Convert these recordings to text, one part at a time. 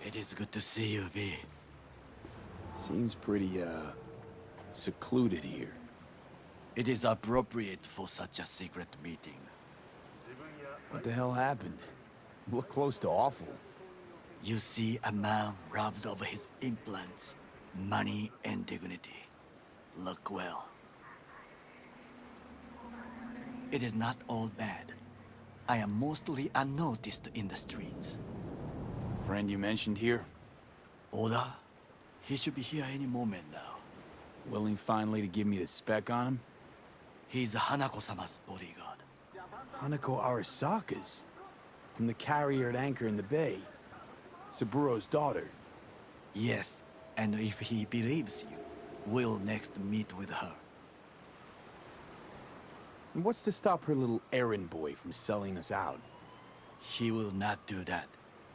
It is good to see you, V. Seems pretty, secluded here. It is appropriate for such a secret meeting. What the hell happened? Look close to awful. You see a man robbed of his implants, money and dignity. Look well. It is not all bad. I am mostly unnoticed in the streets. Friend you mentioned here? Oda? He should be here any moment now. Willing finally to give me the spec on him? He's Hanako-sama's bodyguard. Hanako Arasaka's? From the carrier at anchor in the bay. Saburo's daughter. Yes, and if he believes you, we'll next meet with her. And what's to stop her little errand boy from selling us out? He will not do that.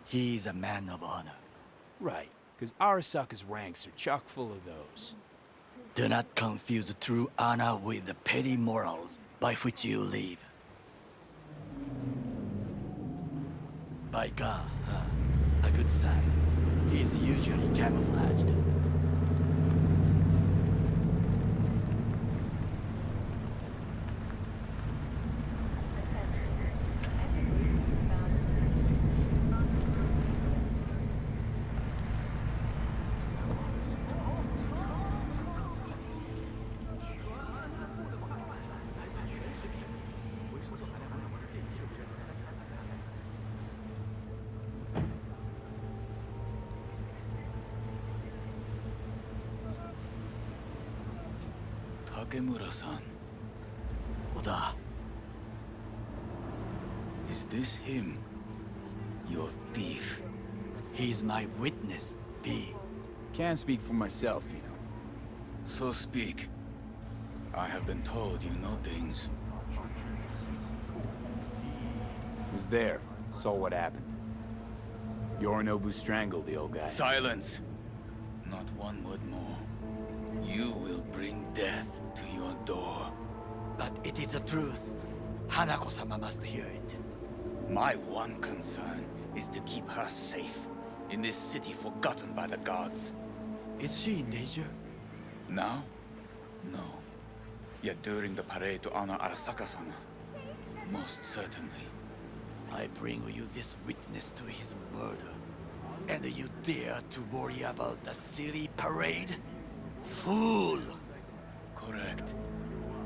He is a man of honor. Right, because Arasaka's ranks are chock full of those. Do not confuse true honor with the petty morals by which you live. By God, a good sign. He is usually camouflaged. Takemura-san. Oda, Is this him? Your thief? he's my witness, V. Can't speak for myself, you know. So speak. I have been told you know things. Was there, saw what happened. Yorinobu strangled the old guy. Silence! Not one word more. You will bring death to your door. But it is the truth. Hanako-sama must hear it. My one concern is to keep her safe in this city forgotten by the gods. Is she in danger? Now? No. Yet during the parade to honor Arasaka-sama, most certainly. I bring you this witness to his murder. And you dare to worry about the silly parade? Fool! Correct.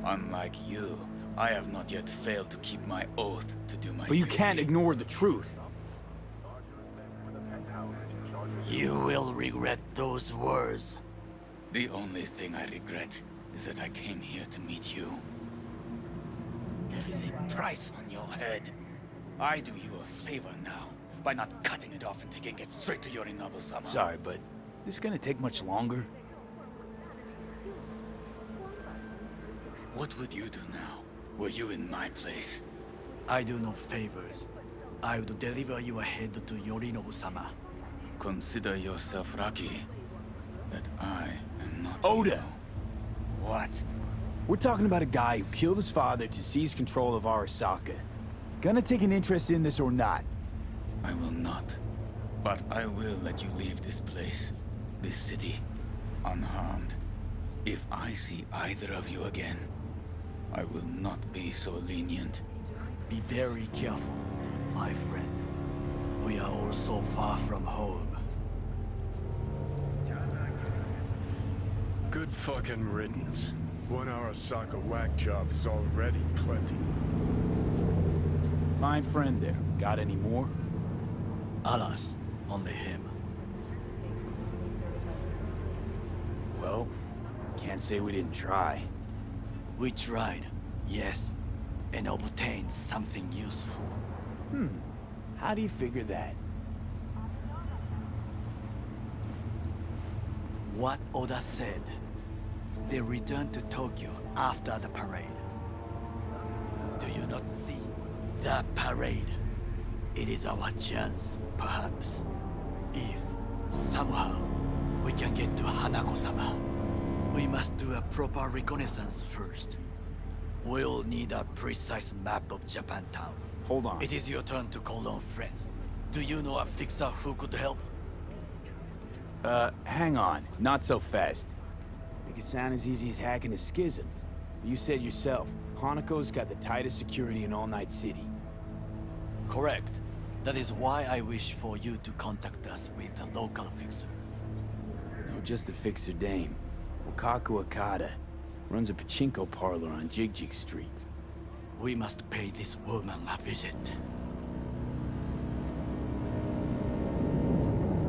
Unlike you, I have not yet failed to keep my oath to do my But you duty. can't ignore the truth. You will regret those words. The only thing I regret is that I came here to meet you. There is a price on your head. I do you a favor now by not cutting it off and taking it straight to Yorinobu-sama. Sorry, but this gonna take much longer? What would you do now, were you in my place? I do no favors. I would deliver you ahead to Yorinobu-sama. Consider yourself lucky that I am not Oda! you. What? We're talking about a guy who killed his father to seize control of Arasaka. Gonna take an interest in this or not? I will not. But I will let you leave this place, this city, unharmed. If I see either of you again, I will not be so lenient. Be very careful, my friend. We are all so far from home. Good fucking riddance. One Arasaka whack job is already plenty. Fine friend there. Got any more? Alas, only him. Well, can't say we didn't try. We tried, yes, and obtained something useful. How do you figure that? What Oda said. They returned to Tokyo after the parade. Do you not see? The parade. It is our chance, perhaps. If, somehow, we can get to Hanako-sama. We must do a proper reconnaissance first. We'll need a precise map of Japantown. Hold on. It is your turn to call on friends. Do you know a fixer who could help? Hang on. Not so fast. Make it sound as easy as hacking a schism. You said yourself, Hanako's got the tightest security in All Night City. Correct. That is why I wish for you to contact us with a local fixer. No, just a fixer dame. Wakaku Akata. Runs a pachinko parlor on Jig Street. We must pay this woman a visit.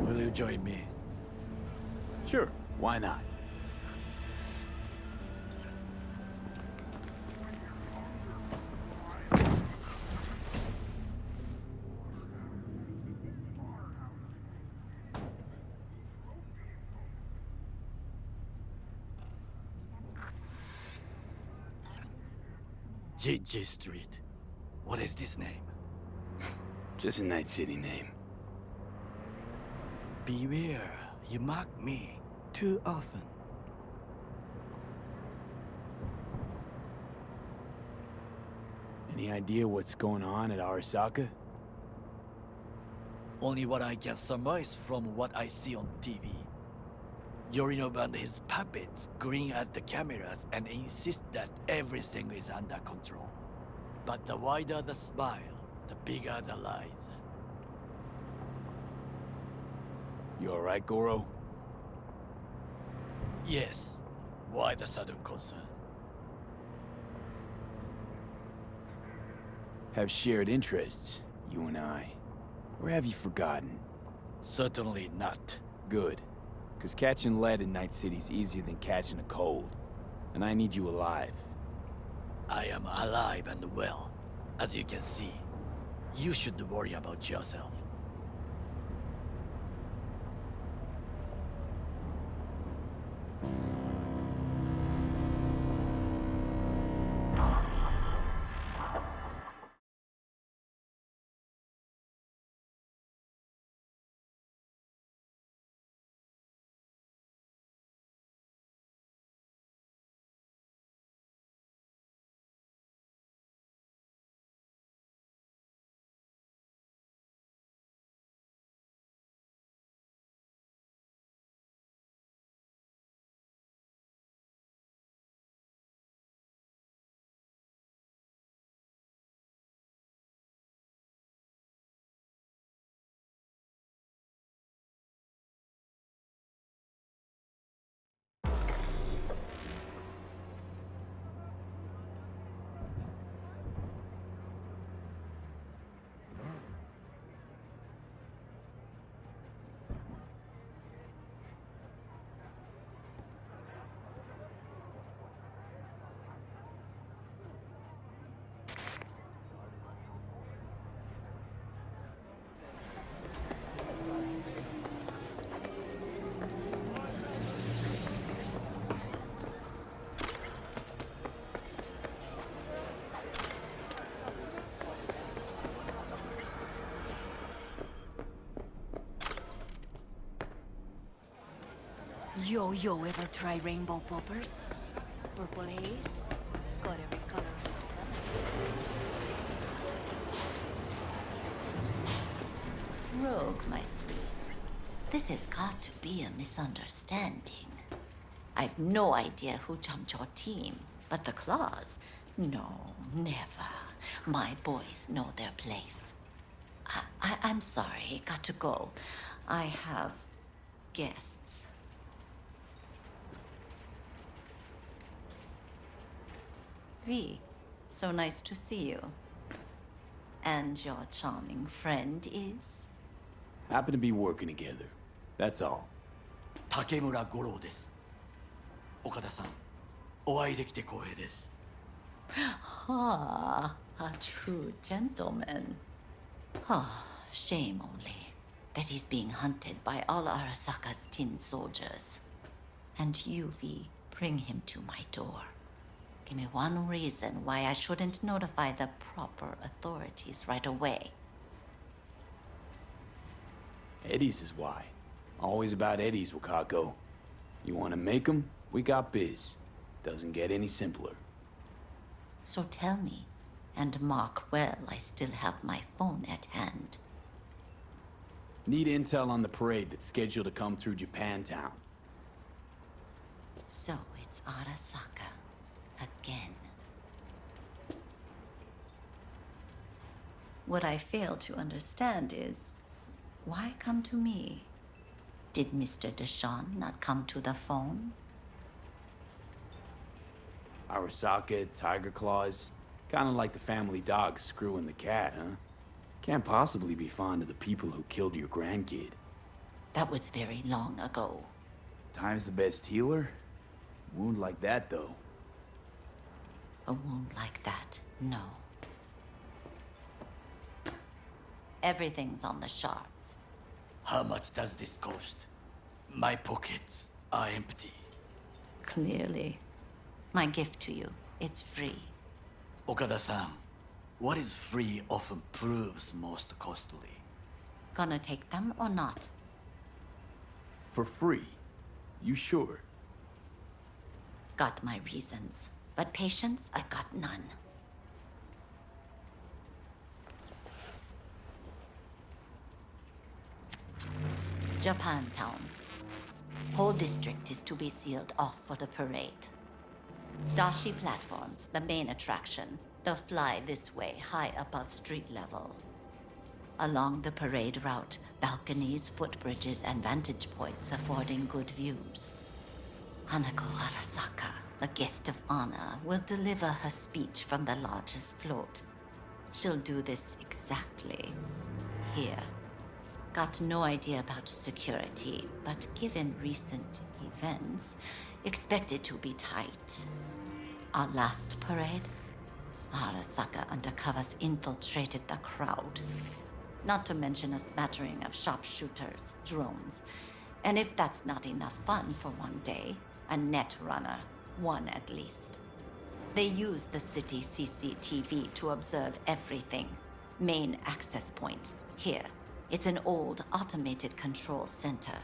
Will you join me? Sure, why not? Jig Street. What is this name? Just a Night City name. Beware, you mock me too often. Any idea what's going on at Arasaka? Only what I can surmise from what I see on TV. Yorinobu and his puppets grin at the cameras and insist that everything is under control. But the wider the smile, the bigger the lies. You alright, Goro? Yes. Why the sudden concern? Have shared interests, you and I. Or have you forgotten? Certainly not. Good. Because catching lead in Night City's easier than catching a cold. And I need you alive. I am alive and well, as you can see. You should worry about yourself. Yo, ever try rainbow poppers? Purple haze? Got every color under the sun. Rogue, my sweet. This has got to be a misunderstanding. I've no idea who jumped your team, but the claws? No, never. My boys know their place. I'm sorry, got to go. I have guests. V, so nice to see you. And your charming friend is? Happen to be working together. That's all. 竹村五郎です。岡田さん、お会いできて光栄です。Ah, a true gentleman. Ah, shame only that he's being hunted by all Arasaka's tin soldiers. And you, V, bring him to my door. Give me one reason why I shouldn't notify the proper authorities right away. Eddie's is why. Always about Eddie's, Wakako. You want to make 'em? We got biz. Doesn't get any simpler. So tell me, and mark well I still have my phone at hand. Need intel on the parade that's scheduled to come through Japantown. So it's Arasaka again. What I fail to understand is, why come to me? Did Mr. Deshawn not come to the phone? Arasaka, Tiger Claws. Kinda like the family dog screwing the cat, huh? Can't possibly be fond of the people who killed your grandkid. That was very long ago. Time's the best healer? Wound like that, though. A wound like that, no. Everything's on the shards. How much does this cost? My pockets are empty. Clearly. My gift to you, it's free. Okada-san, what is free often proves most costly. Gonna take them or not? For free? You sure? Got my reasons, but patience, I got none. Japantown. Whole district is to be sealed off for the parade. Dashi platforms, the main attraction. They'll fly this way, high above street level. Along the parade route, balconies, footbridges, and vantage points affording good views. Hanako Arasaka, the guest of honor, will deliver her speech from the largest float. She'll do this exactly here. Got no idea about security, but given recent events, expect it to be tight. Our last parade, Arasaka undercovers infiltrated the crowd. Not to mention a smattering of sharpshooters, drones, and if that's not enough fun for one day, a net runner, one at least. They use the city CCTV to observe everything. Main access point, here. It's an old automated control center.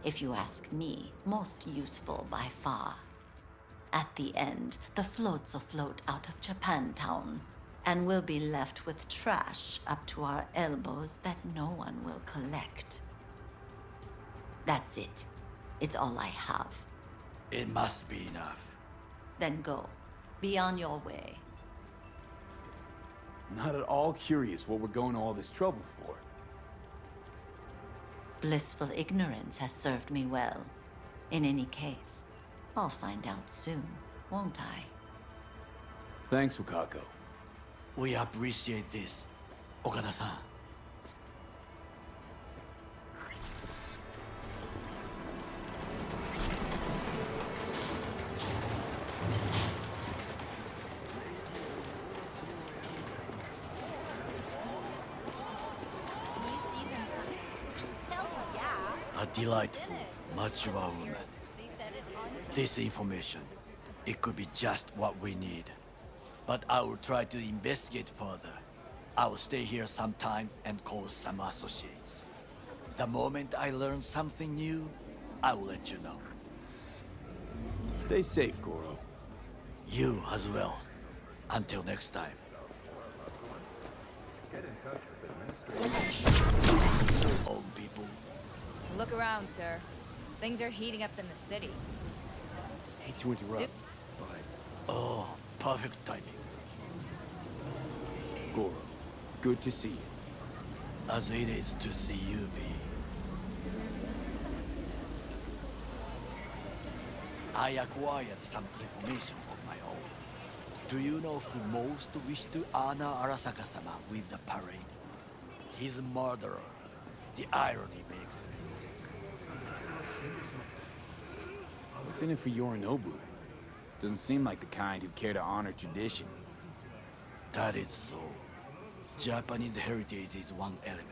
If you ask me, most useful by far. At the end, the floats will float out of Japantown, and we'll be left with trash up to our elbows that no one will collect. That's it. It's all I have. It must be enough. Then go. Be on your way. Not at all curious what we're going to all this trouble for. Blissful ignorance has served me well. In any case, I'll find out soon, won't I? Thanks, Wakako. We appreciate this, Okada-san. A delightful, mature woman. This information, it could be just what we need. But I will try to investigate further. I will stay here some time and call some associates. The moment I learn something new, I will let you know. Stay safe, Goro. You as well. Until next time. Old people. Look around, sir. Things are heating up in the city. Hate to interrupt, Oops. but Oh, perfect timing. Goro, good to see you. As it is to see you, V. I acquired some information of my own. Do you know who most wish to honor Arasaka-sama with the parade? His murderer. The irony makes me sick. What's in it for Yorinobu? Doesn't seem like the kind who care to honor tradition. That is so. Japanese heritage is one element.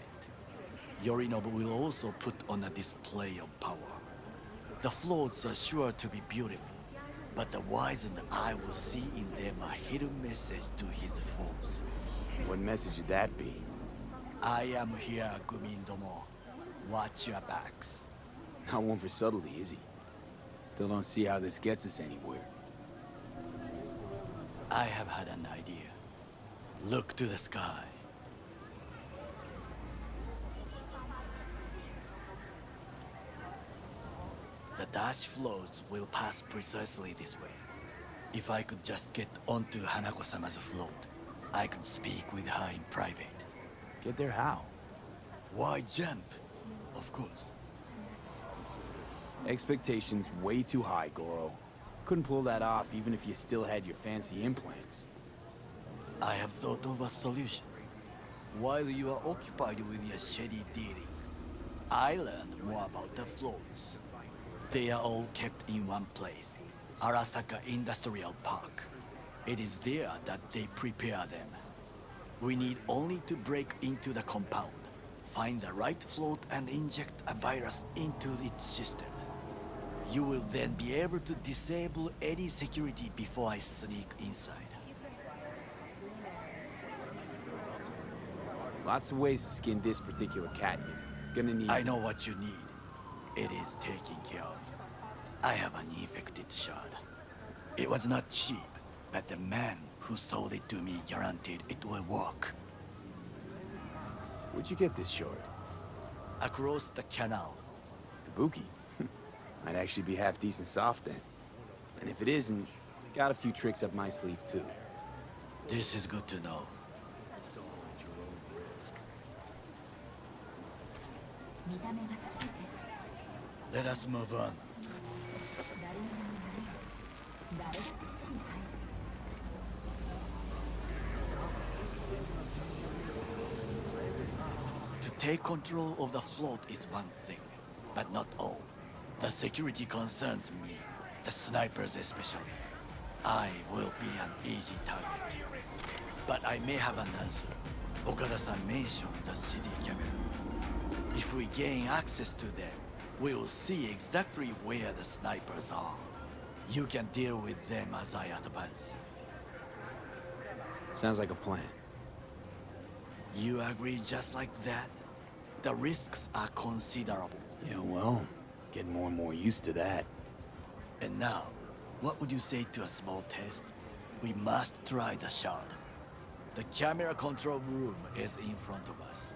Yorinobu will also put on a display of power. The floats are sure to be beautiful, but the wizened eye will see in them a hidden message to his foes. What message would that be? I am here, Gumindomo. Watch your backs. Not one for subtlety, is he? Still don't see how this gets us anywhere. I have had an idea. Look to the sky. dash floats will pass precisely this way. If I could just get onto Hanako-sama's float, I could speak with her in private. Get there how? Why jump? Of course. Expectations way too high, Goro. Couldn't pull that off even if you still had your fancy implants. I have thought of a solution. While you are occupied with your shady dealings, I learned more about the floats. They are all kept in one place, Arasaka Industrial Park. It is there that they prepare them. We need only to break into the compound, find the right float and inject a virus into its system. You will then be able to disable any security before I sneak inside. Lots of ways to skin this particular cat, you know. Gonna need... I know what you need. It is taken care of. I have an infected shard. It was not cheap, but the man who sold it to me guaranteed it will work. Where'd you get this shard? Across the canal. Kabuki? Might actually be half decent soft then. And if it isn't, got a few tricks up my sleeve too. This is good to know. Let us move on. To take control of the float is one thing, but not all. The security concerns me, the snipers especially. I will be an easy target. But I may have an answer. Okada-san mentioned the city cameras. If we gain access to them, we will see exactly where the snipers are. You can deal with them as I advance. Sounds like a plan. You agree just like that? The risks are considerable. Yeah, well, getting more and more used to that. And now, what would you say to a small test? We must try the shard. The camera control room is in front of us.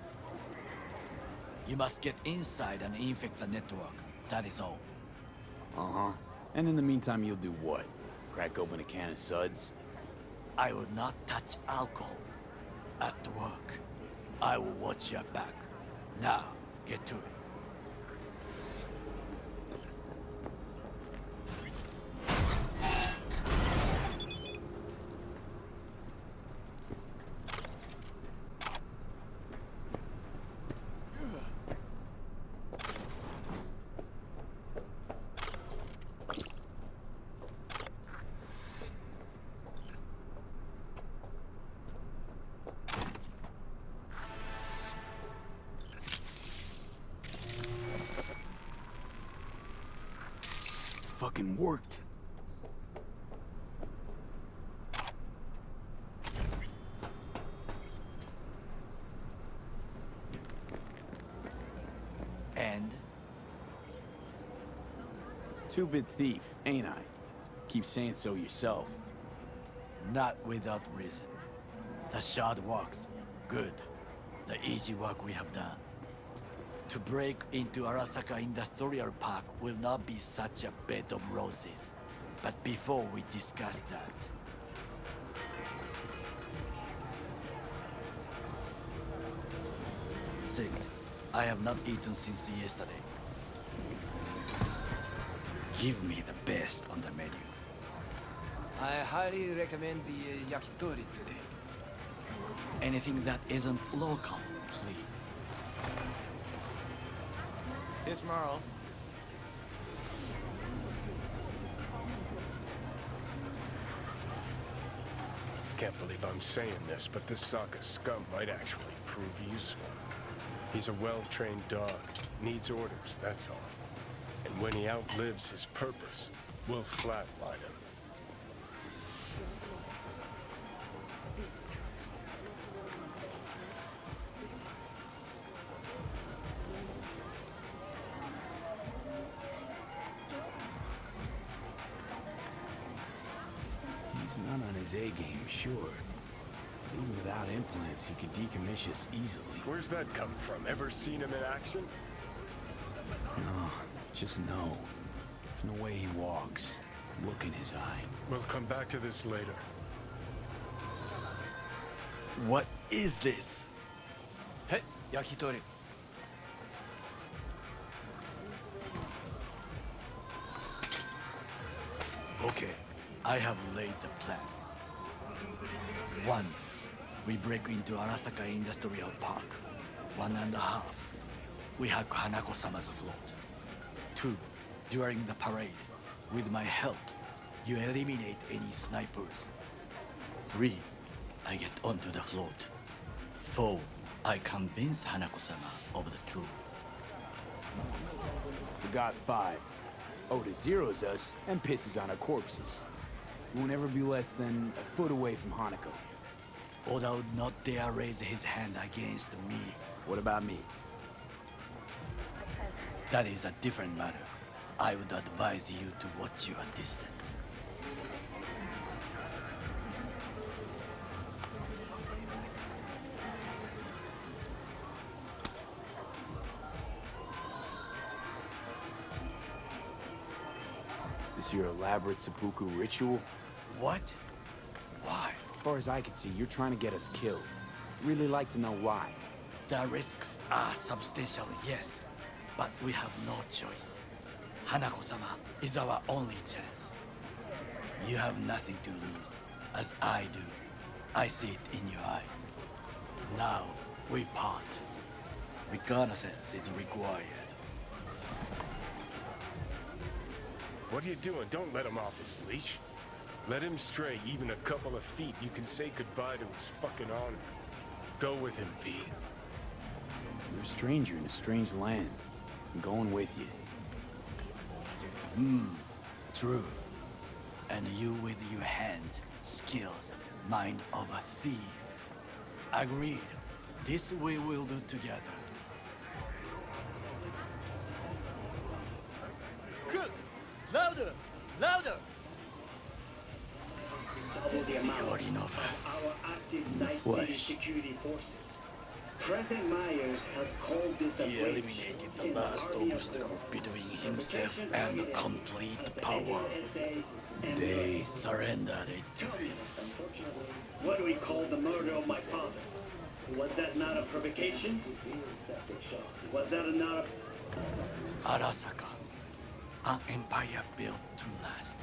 You must get inside and infect the network. That is all. Uh-huh. And in the meantime, you'll do what? Crack open a can of suds? I will not touch alcohol. At work. I will watch your back. Now, get to it. Fucking worked. And? Two-bit thief, ain't I? Keep saying so yourself. Not without reason. The shard works. Good. The easy work we have done. To break into Arasaka Industrial Park will not be such a bed of roses. But before we discuss that... Sit. I have not eaten since yesterday. Give me the best on the menu. I highly recommend the yakitori today. Anything that isn't local, please. See you tomorrow. Can't believe I'm saying this, but this Sokka scum might actually prove useful. He's a well-trained dog. Needs orders, that's all. And when he outlives his purpose, we'll flatline him. He's not on his A-game, sure. Even without implants, he could decommission us easily. Where's that come from? Ever seen him in action? No, just no. And the way he walks, look in his eye. We'll come back to this later. What is this? Hey, yakitori. Okay, I have laid the plan. 1. We break into Arasaka Industrial Park. 1.5. We hack Hanako-sama's float. 2. During the parade, with my help, you eliminate any snipers. 3. I get onto the float. 4. I convince Hanako-sama of the truth. Forgot 5. Oda zeros us and pisses on our corpses. We won't ever be less than a foot away from Hanako. Oda would not dare raise his hand against me. What about me? That is a different matter. I would advise you to watch your distance. This your elaborate seppuku ritual? What? Why? As far as I can see, you're trying to get us killed. Really like to know why. The risks are substantial, yes, but we have no choice. Hanako-sama is our only chance. You have nothing to lose, as I do. I see it in your eyes. Now, we part. Reconnaissance is required. What are you doing? Don't let him off his leash. Let him stray even a couple of feet. You can say goodbye to his fucking honor. Go with him, V. You're a stranger in a strange land. I'm going with you. True. And you with your hands, skills, mind of a thief. Agreed. This we will do together. Cook! Louder! Louder! Yorinobu. Our active In the Night City flesh. security forces. President Myers has called this a He breach eliminated the in last army of obstacle war. between himself and complete power. They Surrendered it to me. What do we call the murder of my father? Was that not a provocation? Was that not a... Arasaka, an empire built to last.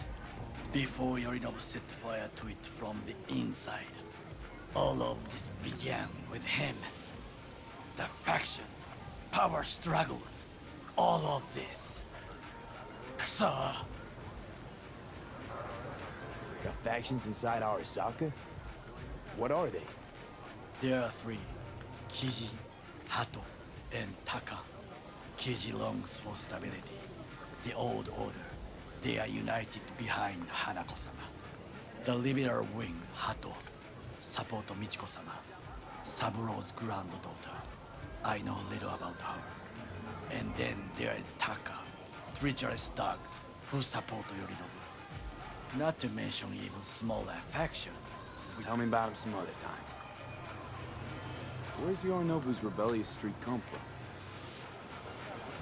Before Yorinobu set fire to it from the inside. All of this began with him. The factions, power struggles, all of this. Kusa! got factions inside Arasaka? What are they? There are 3. Kiji, Hato, and Taka. Kiji longs for stability. The old order. They are united behind Hanako-sama. The liberal wing, Hato, support Michiko-sama, Saburo's granddaughter. I know little about her. And then there is Taka, treacherous dogs who support Yorinobu. Not to mention even smaller factions. Tell me about him some other time. Where's Yorinobu's rebellious streak come from?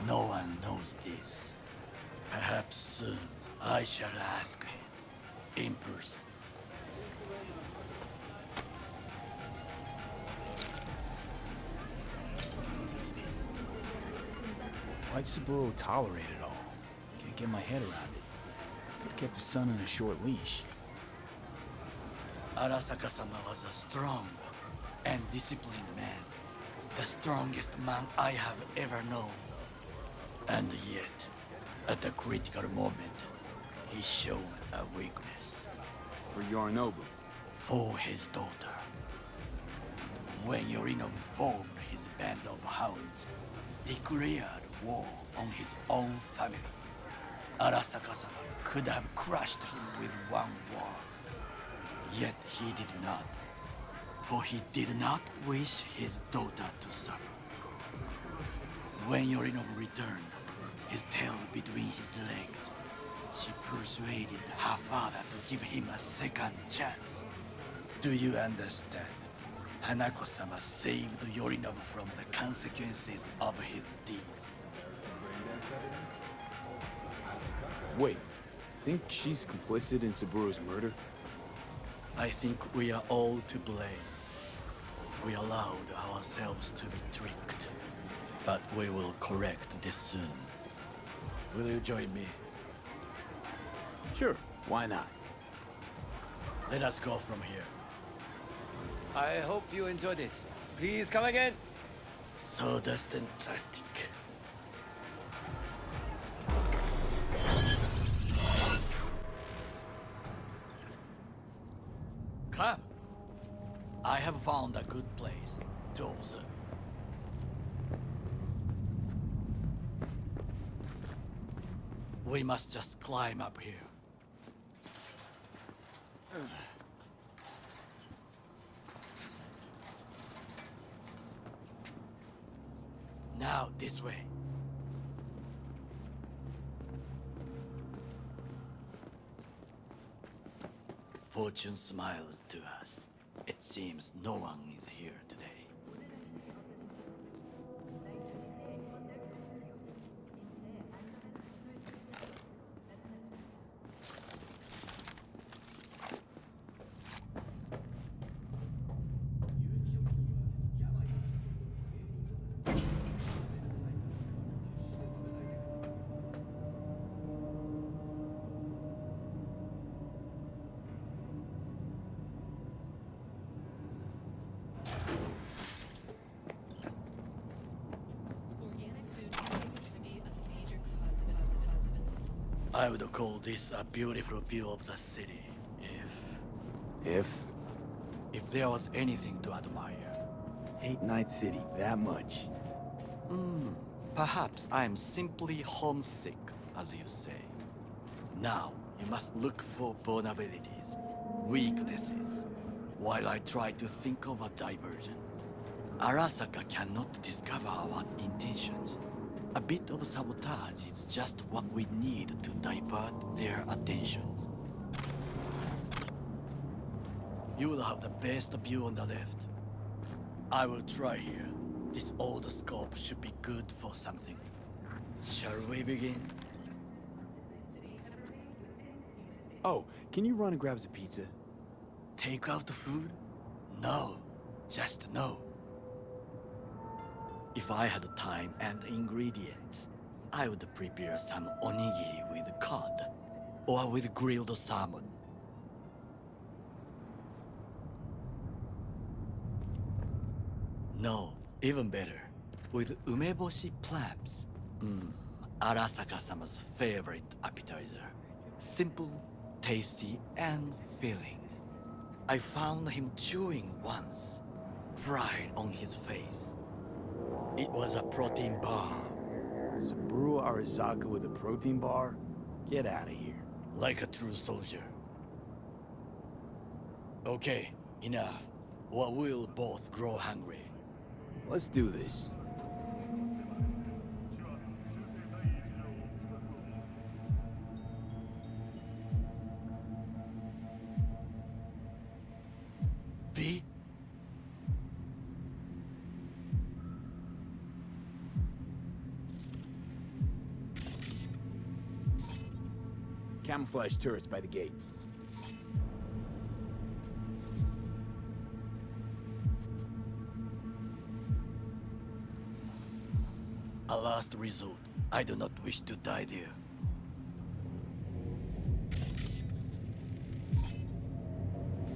No one knows this. Perhaps soon I shall ask him in person. Why'd Saburo tolerate it all? Can't get my head around it. Could've kept his son on a short leash. Arasaka-sama was a strong and disciplined man. The strongest man I have ever known. And yet, at a critical moment, he showed a weakness. For Yorinobu. For his daughter. When Yorinobu formed his band of hounds, declared war on his own family, Arasaka-sama could have crushed him with one word. Yet he did not, for he did not wish his daughter to suffer. When Yorinobu returned, his tail between his legs, she persuaded her father to give him a second chance. Do you understand? Hanako-sama saved Yorinobu from the consequences of his deeds. Wait, think she's complicit in Saburo's murder? I think we are all to blame. We allowed ourselves to be tricked. But we will correct this soon. Will you join me? Sure, why not? Let us go from here. I hope you enjoyed it. Please come again. Sawdust and plastic. Come. I have found a good place to observe. We must just climb up here. Now, this way. Fortune smiles to us. It seems no one is here today. I would call this a beautiful view of the city, if there was anything to admire. Hate Night City that much. Perhaps I'm simply homesick, as you say. Now, you must look for vulnerabilities, weaknesses, while I try to think of a diversion. Arasaka cannot discover our intentions. A bit of sabotage is just what we need to divert their attentions. You will have the best view on the left. I will try here. This old scope should be good for something. Shall we begin? Oh, can you run and grab us a pizza? Take out the food? No, just no. If I had time and ingredients, I would prepare some onigiri with cod, or with grilled salmon. No, even better, with umeboshi clams. Arasaka-sama's favorite appetizer. Simple, tasty, and filling. I found him chewing once, pride on his face. It was a protein bar. Saburo Arasaka with a protein bar? Get out of here. Like a true soldier. Okay, enough. Or we'll both grow hungry. Let's do this. V? Camouflage turrets by the gate. A last resort. I do not wish to die there.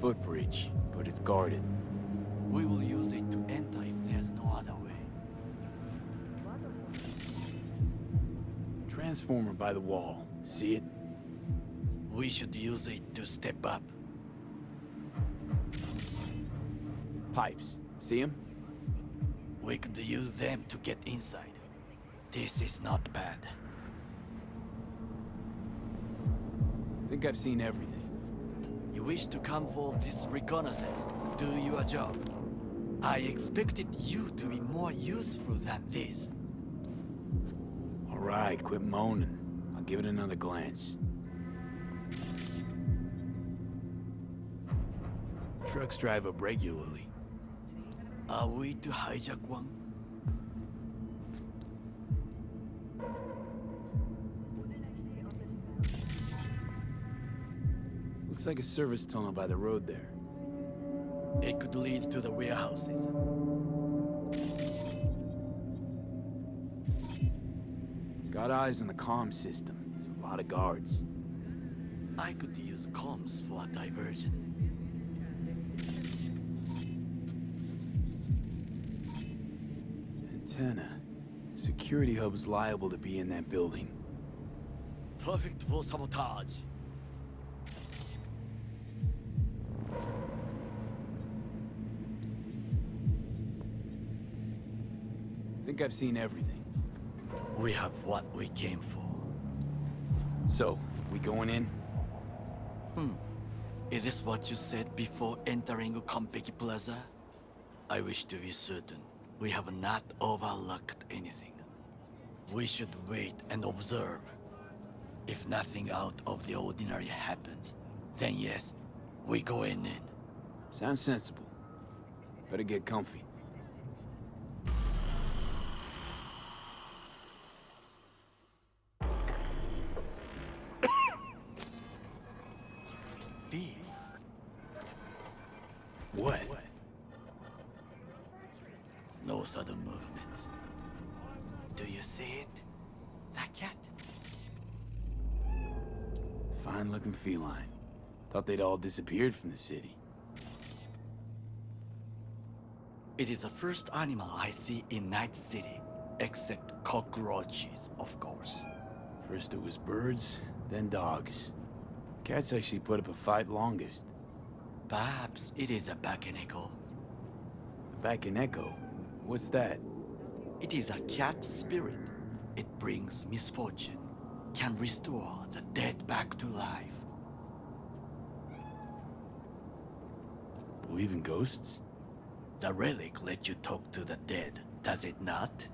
Footbridge, but it's guarded. We will use it to enter if there's no other way. Transformer by the wall. See it? We should use it to step up. Pipes. See them? We could use them to get inside. This is not bad. Think I've seen everything. You wish to come for this reconnaissance, do your job. I expected you to be more useful than this. All right, quit moaning. I'll give it another glance. Trucks drive up regularly. Are we to hijack one? Looks like a service tunnel by the road there. It could lead to the warehouses. Got eyes on the comm system. There's a lot of guards. I could use comms for a diversion. Antenna. Security hub's liable to be in that building. Perfect for sabotage. Think I've seen everything. We have what we came for. So, we going in? It is what you said before entering Konpeki Plaza? I wish to be certain we have not overlooked anything. We should wait and observe. If nothing out of the ordinary happens, then yes, we go in. Sounds sensible. Better get comfy. B. What? No sudden movements. Do you see it? That cat? Fine-looking feline. Thought they'd all disappeared from the city. It is the first animal I see in Night City, except cockroaches, of course. First it was birds, then dogs. Cats actually put up a fight longest. Perhaps it is a Bakeneko. Back in Echo? What's that? It is a cat spirit. It brings misfortune, can restore the dead back to life. Believe in ghosts? The relic lets you talk to the dead, does it not?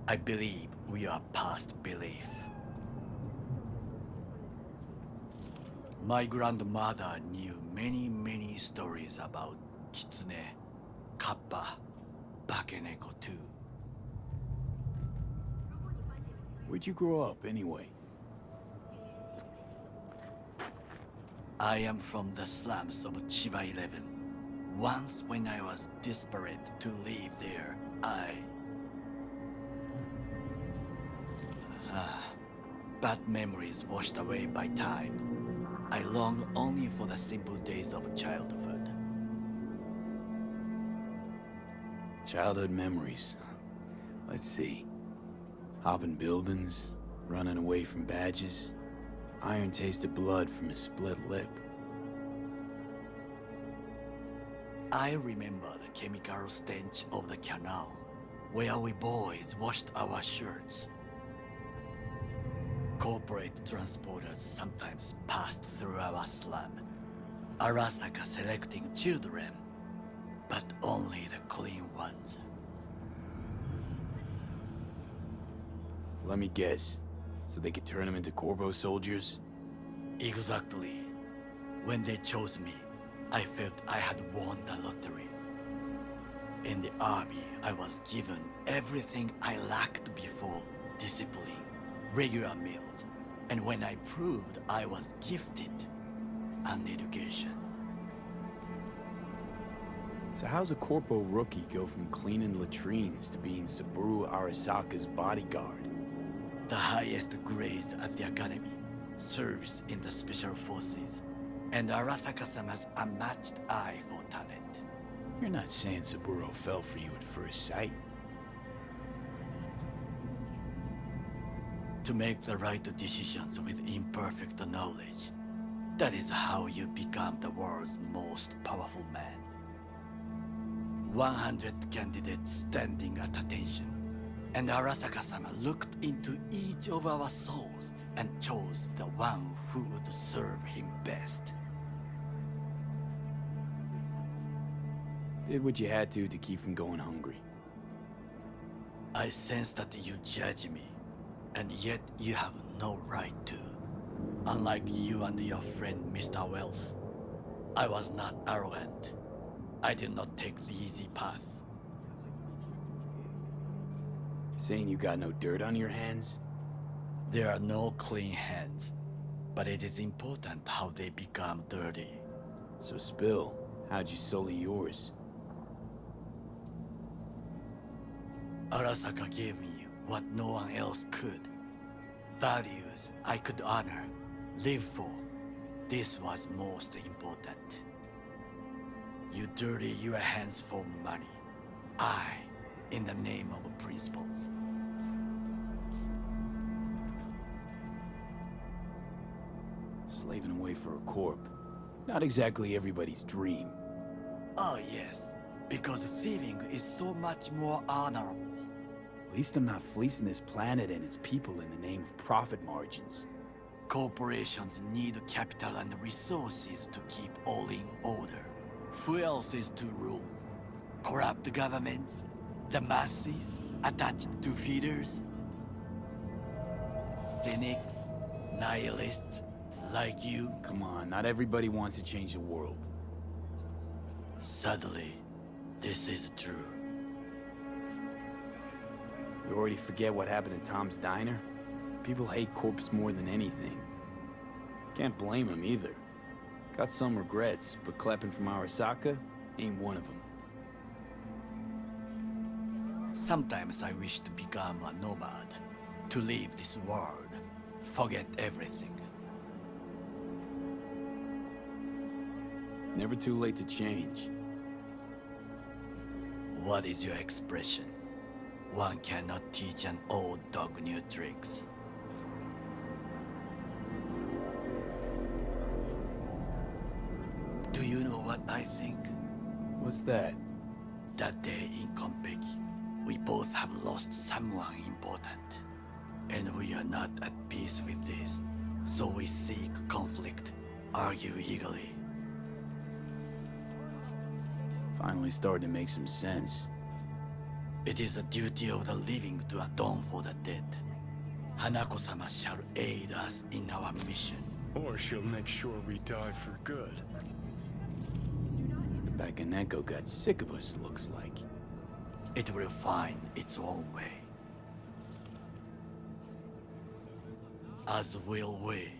I believe we are past belief. My grandmother knew many stories about Kitsune, Kappa, Bakeneko too. Where'd you grow up, anyway? I am from the slums of Chiba 11. Once when I was desperate to live there, bad memories washed away by time. I long only for the simple days of childhood. Childhood memories. Let's see. Hopping buildings, running away from badges, iron-tasted blood from a split lip. I remember the chemical stench of the canal, where we boys washed our shirts. Corporate transporters sometimes passed through our slum, Arasaka selecting children, but only the clean ones. Let me guess. So they could turn them into Corpo soldiers? Exactly. When they chose me, I felt I had won the lottery. In the army, I was given everything I lacked before: discipline, regular meals, and when I proved I was gifted, an education. So how's a Corpo rookie go from cleaning latrines to being Saburo Arasaka's bodyguard? The highest grades at the academy, service in the special forces, and Arasaka-sama's unmatched eye for talent. You're not saying Saburo fell for you at first sight. To make the right decisions with imperfect knowledge, that is how you become the world's most powerful man. 100 candidates standing at attention, and Arasaka-sama looked into each of our souls and chose the one who would serve him best. Did what you had to keep from going hungry. I sense that you judge me, and yet you have no right to. Unlike you and your friend Mr. Wells, I was not arrogant. I did not take the easy path. Saying you got no dirt on your hands? There are no clean hands. But it is important how they become dirty. So spill, how'd you sully yours? Arasaka gave me what no one else could. Values I could honor, live for. This was most important. You dirty your hands for money. I, in the name of principles. Slaving away for a corp. Not exactly everybody's dream. Oh yes, because thieving is so much more honorable. At least I'm not fleecing this planet and its people in the name of profit margins. Corporations need capital and resources to keep all in order. Who else is to rule? Corrupt governments? The masses attached to feeders? Cynics? Nihilists? Like you? Come on, not everybody wants to change the world. Sadly, this is true. You already forget what happened in Tom's Diner? People hate corpse more than anything. Can't blame him either. Got some regrets, but Kleppen from Arasaka ain't one of them. Sometimes I wish to become a nomad. To leave this world. Forget everything. Never too late to change. What is your expression? One cannot teach an old dog new tricks. Do you know what I think? What's that? That day in Konpeki, we both have lost someone important. And we are not at peace with this. So we seek conflict, argue eagerly. Finally starting to make some sense. It is the duty of the living to atone for the dead. Hanako-sama shall aid us in our mission. Or she'll make sure we die for good. The Bakaneko got sick of us, looks like. It will find its own way. As will we.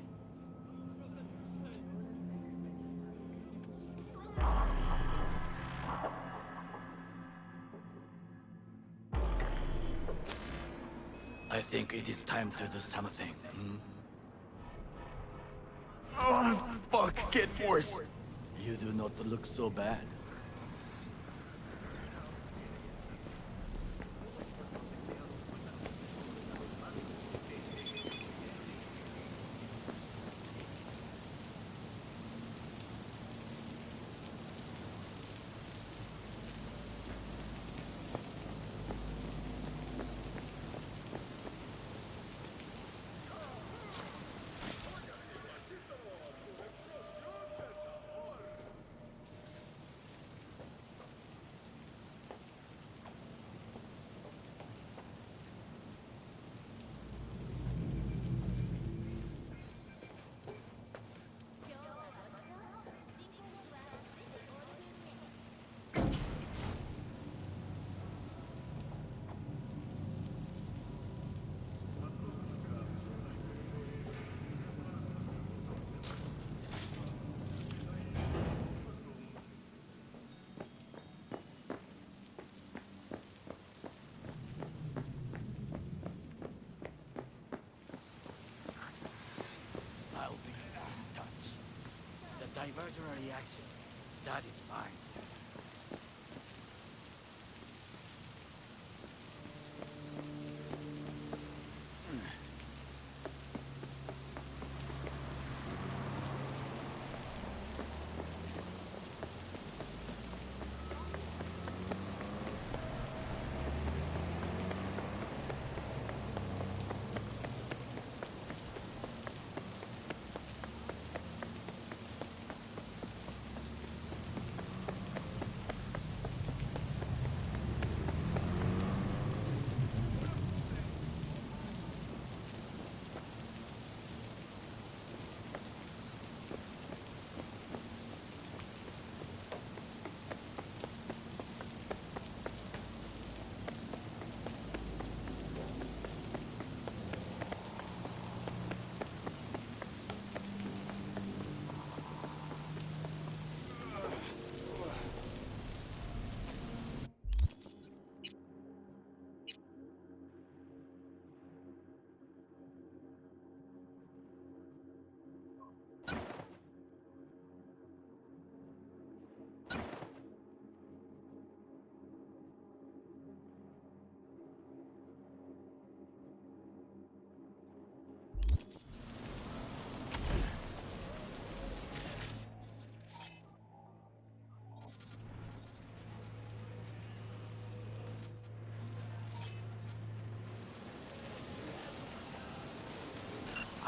I think it is time to do something. Oh, fuck, get worse. You do not look so bad. I'll be in touch. The diversionary reaction, that is mine.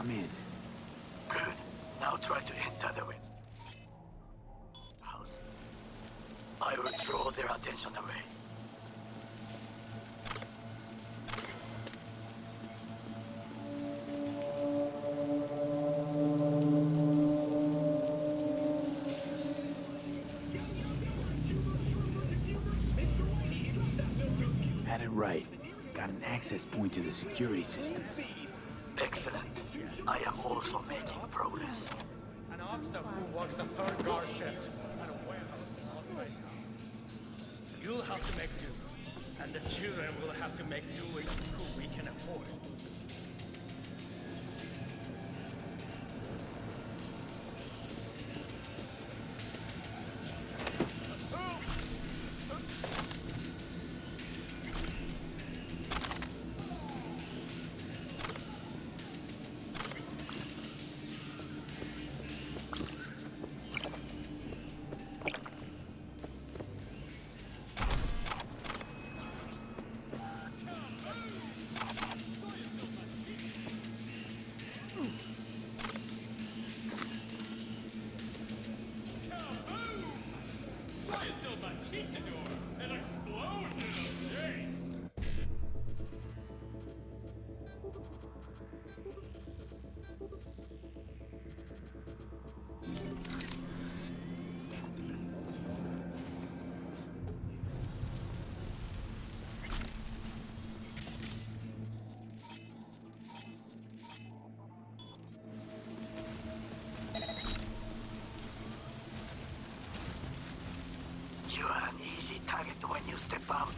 I'm in. Good. Now try to enter the house. I will draw their attention away. Had it right. Got an access point to the security systems. Excellent. I am also making progress. An officer who works the third guard shift at a warehouse in Las Vegas. You'll have to make do, and the children will have to make do with the school we can afford. You are an easy target when you step out.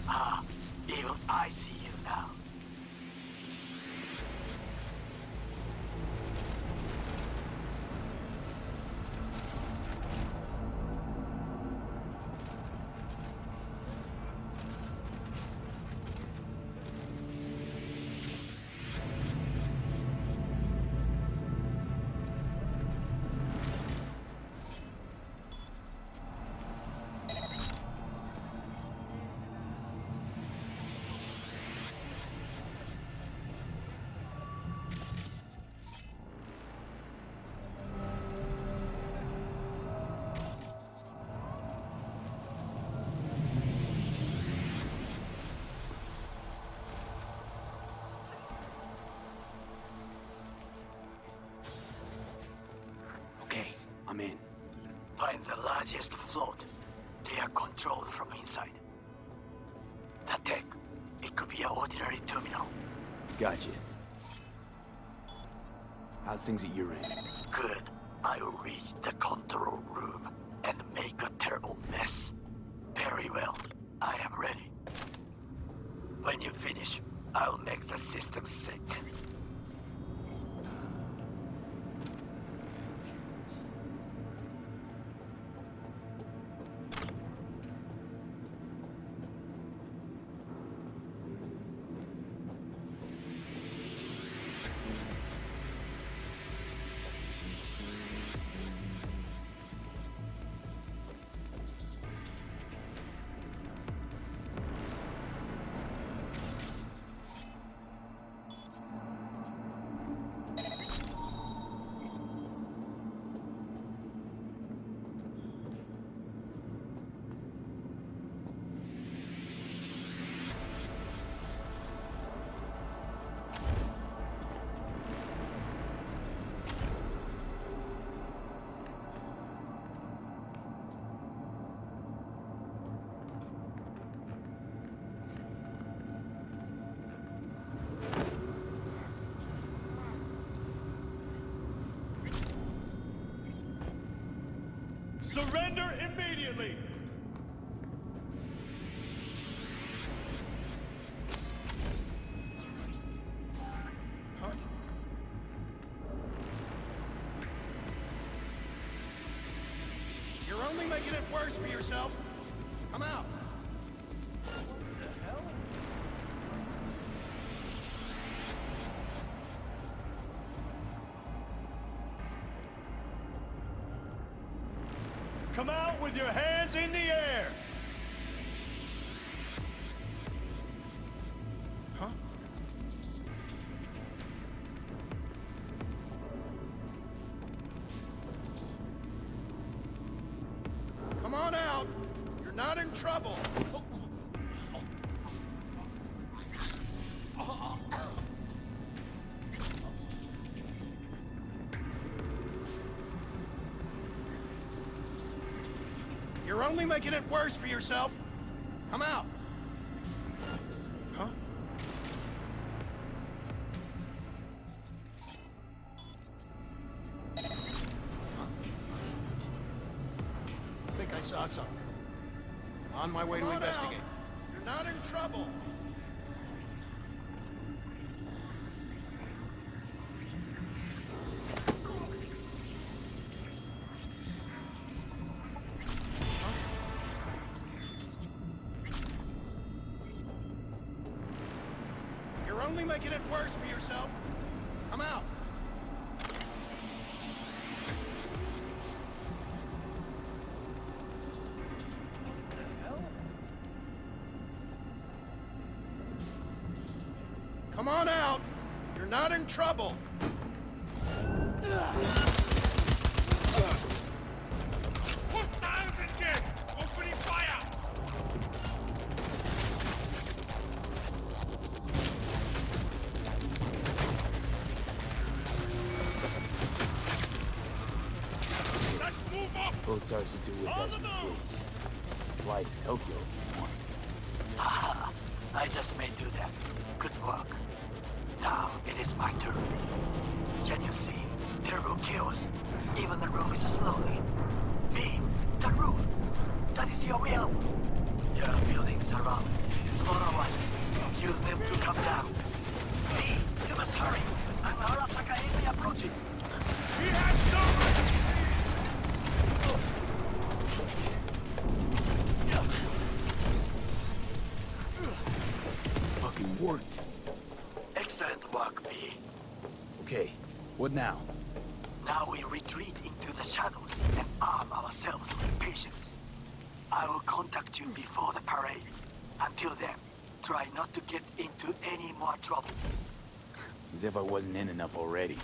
Ah, even I see you now. Okay, I'm in. Find the largest float. They are controlled from inside. The tech, it could be an ordinary terminal. Gotcha. How's things at your end? Good. I will reach the control room and make a terrible mess. Very well. I am ready. When you finish, I'll make the system sick. Surrender immediately! You're only making it worse for yourself. I'm out. Come out with your hands in the air! Huh? You're not in trouble. You're only making it worse for yourself. Come out. Huh? I think I saw something. On my way to investigate. You're not in trouble. You're only making it worse for yourself. Come out. Come on out. You're not in trouble. Hostiles engaged! Opening fire! Let's move up! Both ours to do with as we please. Fly to Tokyo if you want. Haha, I just may do that. Good work. Now it is my turn. Can you see? The roof kills. Even the roof is slowly. Me, the roof. That is your will. There are buildings around. Smaller ones. Use them to come down. Me, you must hurry. An Arasaka enemy approaches. We have so Fucking worked. Excellent work, B. Okay, what now? Now we retreat into the shadows and arm ourselves with patience. I will contact you before the parade. Until then, try not to get into any more trouble. As if I wasn't in enough already.